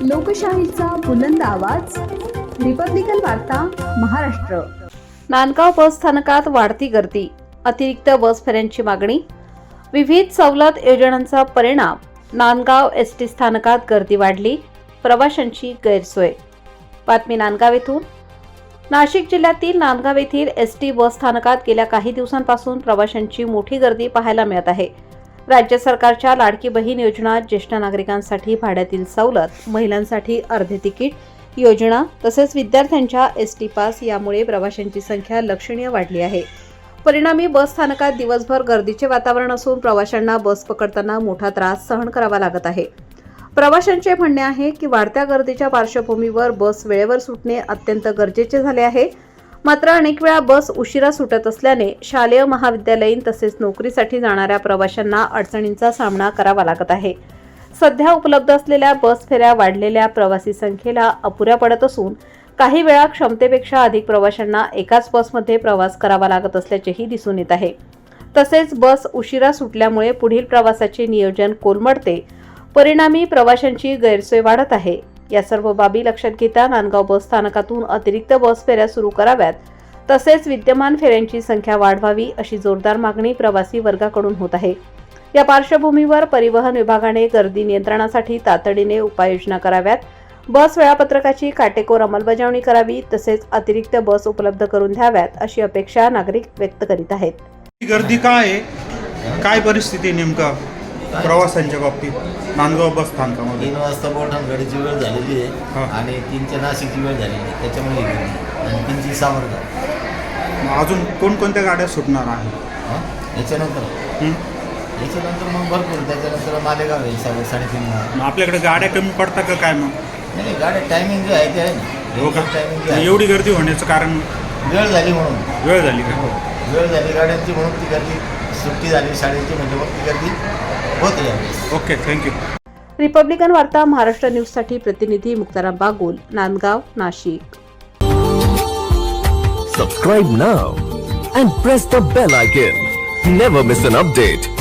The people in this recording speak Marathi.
लोकशाहीचा बुलंद आवाज, रिपब्लिकन वार्ता महाराष्ट्र। नांदगाव बस स्थानकात वाढती गर्दी, अतिरिक्त बस फेऱ्यांची मागणी, विविध सवलत योजनांचा परिणाम। नांदगाव एसटी स्थानकात गर्दी वाढली, प्रवाशांची गैरसोय। बातमी नांदगाव येथून। नाशिक जिल्ह्यातील नांदगाव येथील एसटी बस स्थानकात गेल्या काही दिवसांपासून प्रवाशांची मोठी गर्दी पाहायला मिळत आहे। राज्य सरकारच्या लाडकी बहीण योजना, ज्येष्ठ नागरिकांसाठी भाड्यातील सवलत, महिलांसाठी अर्धे तिकीट योजना तसेच विद्यार्थ्यांच्या एसटी पास यामुळे प्रवाशांची संख्या लक्षणीय वाढली आहे। परिणामी बस स्थानकात दिवसभर गर्दीचे वातावरण असून प्रवाशांना बस पकडताना मोठा त्रास सहन करावा लागत आहे। प्रवाशांचे म्हणणे आहे की वाढत्या गर्दीच्या पार्श्वभूमीवर बस वेळेवर सुटणे अत्यंत गरजेचे झाले आहे। मात्र अनेक वेळा बस उशिरा सुटत असल्याने शालेय, महाविद्यालयीन तसेच नोकरीसाठी जाणाऱ्या प्रवाशांना अडचणींचा सामना करावा लागत आहे। सध्या उपलब्ध असलेल्या बस फेऱ्या वाढलेल्या प्रवासी संख्येला अपुऱ्या पडत असून काही वेळा क्षमतेपेक्षा अधिक प्रवाशांना एकाच बसमध्ये प्रवास करावा लागत असल्याचेही दिसून येत आहे। तसेच बस उशिरा सुटल्यामुळे पुढील प्रवासाचे नियोजन कोलमडते, परिणामी प्रवाशांची गैरसोय वाढत आहे। या सर्व बाबी लक्षात घेता नांदगाव बस स्थानकातून अतिरिक्त बस फेऱ्या सुरू कराव्यात, तसेच विद्यमान फेऱ्यांची संख्या वाढवावी अशी जोरदार मागणी प्रवासी वर्गाकडून होत आहे। या पार्श्वभूमीवर परिवहन विभागाने गर्दी नियंत्रणासाठी तातडीने उपाययोजना कराव्यात, बस वेळापत्रकाची काटेकोर अंमलबजावणी करावी, तसेच अतिरिक्त बस उपलब्ध करून द्याव्यात अशी अपेक्षा नागरिक व्यक्त करीत आहेत। गर्दी काय परिस्थिती नेमका प्रवासांच्या बाबतीत नांदगाव बस स्थानकामध्ये? 3 वाजता बोलठाण गाडीची वेळ झालेली आहे आणि 3च्या नाशिकची वेळ झालेली आहे, त्याच्यामुळे आणि 3ची सावरगाव। अजून कोणकोणत्या गाड्या सुटणार आहेत याच्यानंतर मग भरपूर, त्याच्यानंतर मालेगाव आहे 3:30. आपल्याकडे गाड्या कमी पडतात का काय मग? नाही, गाड्या टायमिंग जे आहे ते आहे ना। हो का? टायमिंग एवढी गर्दी होण्याचं कारण वेळ झाली म्हणून। वेळ झाली का? वेळ झाली गाड्यांची म्हणून ती गर्दी, सुट्टी झाली शाळेची म्हणजे मग ती गर्दी होते यावेळेस। Okay, thank you. रिपब्लिकन वार्ता महाराष्ट्र न्यूजसाठी प्रतिनिधी Muktaram Bagul, Nandgaon, Nashik. Subscribe now and press the bell icon. Never miss an update.